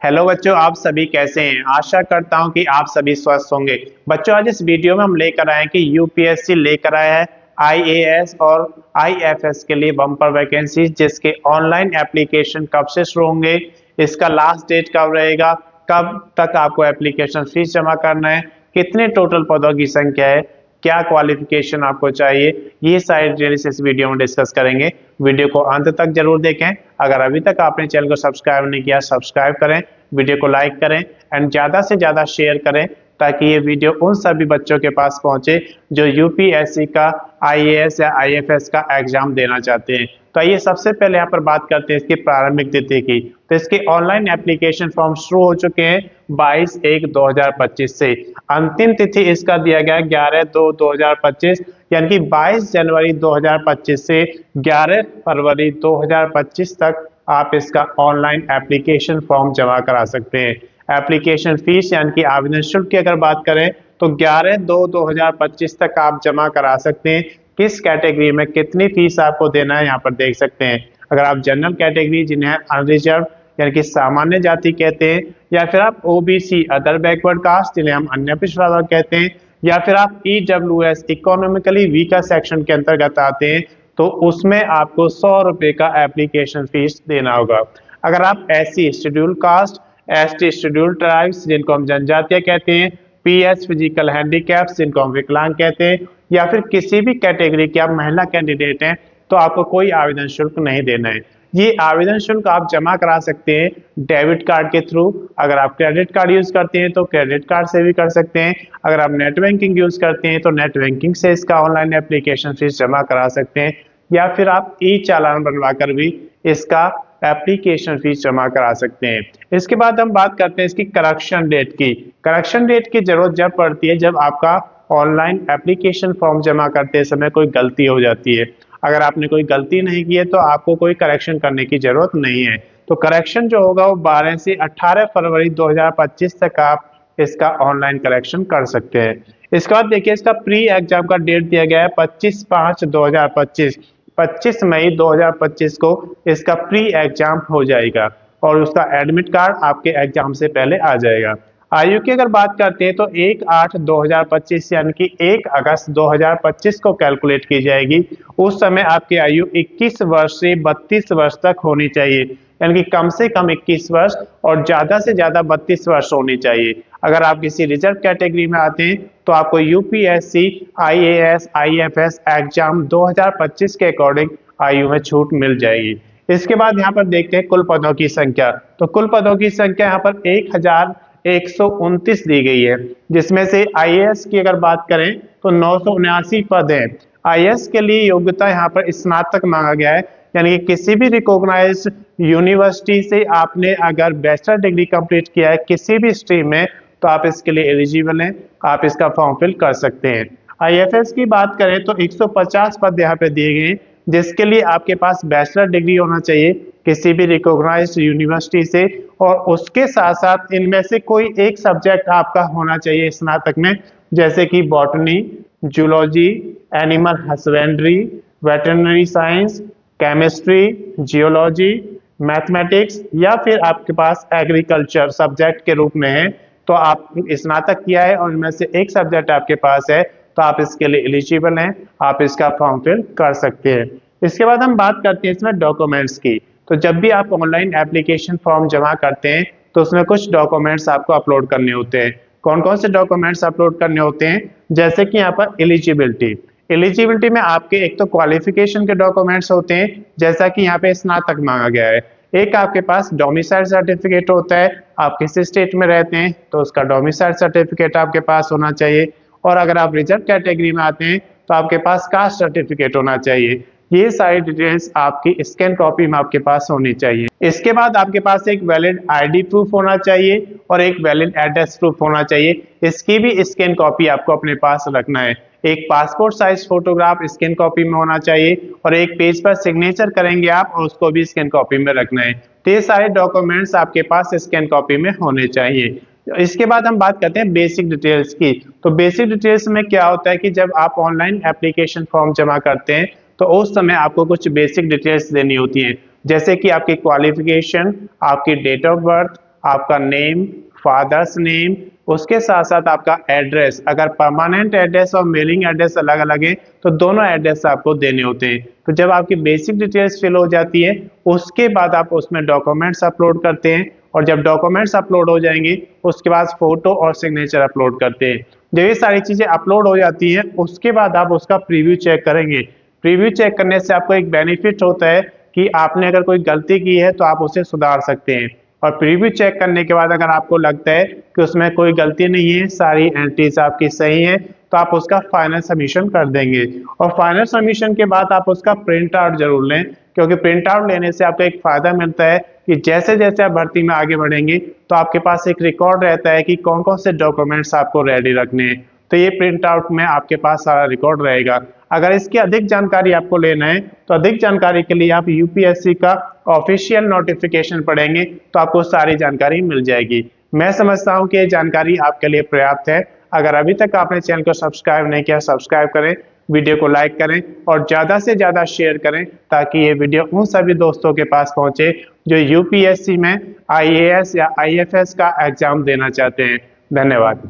Hello बच्चों, आप सभी कैसे हैं। आशा करता हूं कि आप सभी स्वस्थ होंगे। बच्चों, आज इस वीडियो में हम लेकर आए हैं कि यूपीएससी लेकर आया है आईएएस और आईएफएस के लिए बम्पर वैकेंसी, जिसके ऑनलाइन एप्लीकेशन कब से शुरू होंगे, इसका लास्ट डेट कब रहेगा, कब तक आपको एप्लीकेशन फीस जमा करना है, कितने टोटल पदों की संख्या है, क्या क्वालिफिकेशन आपको चाहिए, ये सारी डिटेल्स इस वीडियो में डिस्कस करेंगे। वीडियो को अंत तक जरूर देखें। अगर अभी तक आपने चैनल को सब्सक्राइब नहीं किया, सब्सक्राइब करें, वीडियो को लाइक करें एंड ज़्यादा से ज़्यादा शेयर करें, ताकि ये वीडियो उन सभी बच्चों के पास पहुंचे जो यूपीएससी का आईएएस या आईएफएस का एग्जाम देना चाहते हैं। तो आइए सबसे पहले यहाँ पर बात करते हैं इसकी प्रारंभिक तिथि की। तो इसके ऑनलाइन एप्लीकेशन फॉर्म शुरू हो चुके हैं 22/1/2025 से। अंतिम तिथि इसका दिया गया 11/2/2025, यानी कि 22 जनवरी 2025 से 11 फरवरी 2025 तक आप इसका ऑनलाइन एप्लीकेशन फॉर्म जमा करा सकते हैं। एप्लीकेशन फीस यानी कि आवेदन शुल्क की अगर बात करें तो 11/2/2025 तक आप जमा करा सकते हैं। किस कैटेगरी में कितनी फीस आपको देना है यहाँ पर देख सकते हैं। अगर आप जनरल कैटेगरी, जिन्हें अनरिजर्व यानी कि सामान्य जाति कहते हैं, या फिर आप ओबीसी अदर बैकवर्ड कास्ट, जिन्हें हम अन्य पिछड़ा वर्ग कहते हैं, या फिर आप ईडब्ल्यूएस इकोनॉमिकली वीकर सेक्शन के अंतर्गत आते हैं, तो उसमें आपको 100 रुपए का एप्लीकेशन फीस देना होगा। अगर आप SC schedule caste, ST schedule tribes, जिनको हम जनजातीय कहते हैं, पीएच फिजिकल हैंडीकैप्स, जिनको हम विकलांग कहते हैं, या फिर किसी भी कैटेगरी के आप महिला कैंडिडेट हैं, तो आपको कोई आवेदन शुल्क नहीं देना है। ये आवेदन शुल्क आप जमा करा सकते हैं डेबिट कार्ड के थ्रू। अगर आप क्रेडिट कार्ड यूज करते हैं तो क्रेडिट कार्ड से भी कर सकते हैं। अगर आप नेट बैंकिंग यूज करते हैं तो नेट बैंकिंग से इसका ऑनलाइन एप्लीकेशन फीस जमा करा सकते हैं, या फिर आप ई चालान बनवा कर भी इसका एप्लीकेशन फीस जमा करा सकते हैं। इसके बाद हम बात करते हैं इसकी करेक्शन डेट की। करेक्शन डेट की जरूरत जब पड़ती है जब आपका ऑनलाइन एप्लीकेशन फॉर्म जमा करते समय कोई गलती हो जाती है। अगर आपने कोई गलती नहीं की है तो आपको कोई करेक्शन करने की जरूरत नहीं है। तो करेक्शन जो होगा वो 12 से 18 फरवरी 2025 तक आप इसका ऑनलाइन करेक्शन कर सकते हैं। इसके बाद देखिए, इसका प्री एग्जाम का डेट दिया गया है 25/5/2025। 25 मई 2025 को इसका प्री एग्जाम हो जाएगा और उसका एडमिट कार्ड आपके एग्जाम से पहले आ जाएगा। आयु की अगर बात करते हैं तो 1/8/2025 यानी कि 1 अगस्त 2025 को कैलकुलेट की जाएगी। उस समय आपकी आयु 21 वर्ष से 32 वर्ष तक होनी चाहिए, यानी कि कम से कम 21 वर्ष और ज्यादा से ज्यादा 32 वर्ष होनी चाहिए। अगर आप किसी रिजर्व कैटेगरी में आते हैं तो आपको यूपीएससी आईएएस आईएफएस एग्जाम 2025 के अकॉर्डिंग आयु में छूट मिल जाएगी। इसके बाद यहाँ पर देखते हैं कुल पदों की संख्या। तो कुल पदों की संख्या यहाँ पर 1129 दी गई है, जिसमें से आईएएस की अगर बात करें तो 979 पद हैं। आईएएस के लिए योग्यता यहाँ पर स्नातक मांगा गया है, यानी कि किसी भी रिकॉग्नाइज्ड यूनिवर्सिटी से आपने अगर बैचलर डिग्री कंप्लीट किया है किसी भी स्ट्रीम में तो आप इसके लिए एलिजिबल हैं, आप इसका फॉर्म फिल कर सकते हैं। आईएफएस की बात करें तो 150 पद यहाँ पे दिए गए हैं, जिसके लिए आपके पास बैचलर डिग्री होना चाहिए किसी भी रिकॉग्नाइज्ड यूनिवर्सिटी से, और उसके साथ साथ इनमें से कोई एक सब्जेक्ट आपका होना चाहिए स्नातक में, जैसे कि botany, zoology, animal husbandry, veterinary science, chemistry, geology, mathematics, या फिर आपके पास एग्रीकल्चर सब्जेक्ट के रूप में है, तो आप स्नातक किया है और इनमें से एक सब्जेक्ट आपके पास है तो आप इसके लिए एलिजिबल हैं, आप इसका फॉर्म फिल कर सकते हैं। इसके बाद हम बात करते हैं इसमें डॉक्यूमेंट्स की। तो जब भी आप ऑनलाइन एप्लीकेशन फॉर्म जमा करते हैं तो उसमें कुछ डॉक्यूमेंट्स आपको अपलोड करने होते हैं। कौन कौन से डॉक्यूमेंट्स अपलोड करने होते हैं, जैसे कि यहाँ पर एलिजिबिलिटी में आपके एक तो क्वालिफिकेशन के डॉक्यूमेंट्स होते हैं, जैसा कि यहाँ पे स्नातक मांगा गया है। एक आपके पास डोमिसाइल सर्टिफिकेट होता है, आप किस स्टेट में रहते हैं तो उसका डोमिसाइल सर्टिफिकेट आपके पास होना चाहिए, और अगर आप रिजर्व कैटेगरी में आते हैं तो आपके पास कास्ट सर्टिफिकेट होना चाहिए। ये सारी डिटेल्स आपकी स्कैन कॉपी में आपके पास होनी चाहिए। इसके बाद आपके पास एक वैलिड आईडी प्रूफ होना चाहिए और एक वैलिड एड्रेस प्रूफ होना चाहिए। इसकी भी स्कैन कॉपी आपको अपने पास रखना है। एक passport size photograph scan copy में होना चाहिए और एक पेज पर सिग्नेचर करेंगे आप और उसको भी स्कैन कॉपी में रखना है। तो ये सारे डॉक्यूमेंट्स आपके पास स्कैन कॉपी में होने चाहिए। इसके बाद हम बात करते हैं बेसिक डिटेल्स की। तो बेसिक डिटेल्स में क्या होता है कि जब आप ऑनलाइन एप्लीकेशन फॉर्म जमा करते हैं तो उस समय आपको कुछ बेसिक डिटेल्स देनी होती हैं, जैसे कि आपकी क्वालिफिकेशन, आपकी डेट ऑफ बर्थ, आपका नेम, फादर्स नेम, उसके साथ साथ आपका एड्रेस। अगर परमानेंट एड्रेस और मेलिंग एड्रेस अलग अलग है तो दोनों एड्रेस आपको देने होते हैं। तो जब आपकी बेसिक डिटेल्स फिल हो जाती है उसके बाद आप उसमें डॉक्यूमेंट्स अपलोड करते हैं, और जब डॉक्यूमेंट्स अपलोड हो जाएंगे उसके बाद फोटो और सिग्नेचर अपलोड करते हैं। जब ये सारी चीज़ें अपलोड हो जाती हैं उसके बाद आप उसका प्रीव्यू चेक करेंगे। प्रीव्यू चेक करने से आपको एक बेनिफिट होता है कि आपने अगर कोई गलती की है तो आप उसे सुधार सकते हैं। और प्रीव्यू चेक करने के बाद अगर आपको लगता है कि उसमें कोई गलती नहीं है, सारी एंट्रीज आपकी सही है, तो आप उसका फाइनल सबमिशन कर देंगे। और फाइनल सबमिशन के बाद आप उसका प्रिंट आउट जरूर लें, क्योंकि प्रिंट आउट लेने से आपको एक फायदा मिलता है कि जैसे जैसे आप भर्ती में आगे बढ़ेंगे तो आपके पास एक रिकॉर्ड रहता है कि कौन कौन से डॉक्यूमेंट्स आपको रेडी रखने हैं। तो ये प्रिंट आउट में आपके पास सारा रिकॉर्ड रहेगा। अगर इसकी अधिक जानकारी आपको लेना है तो अधिक जानकारी के लिए आप यूपीएससी का ऑफिशियल नोटिफिकेशन पढ़ेंगे तो आपको सारी जानकारी मिल जाएगी। मैं समझता हूँ कि ये जानकारी आपके लिए पर्याप्त है। अगर अभी तक आपने चैनल को सब्सक्राइब नहीं किया, सब्सक्राइब करें, वीडियो को लाइक करें और ज़्यादा से ज़्यादा शेयर करें ताकि ये वीडियो उन सभी दोस्तों के पास पहुंचे जो यूपीएससी में आईएएस या आईएफएस का एग्जाम देना चाहते हैं। धन्यवाद।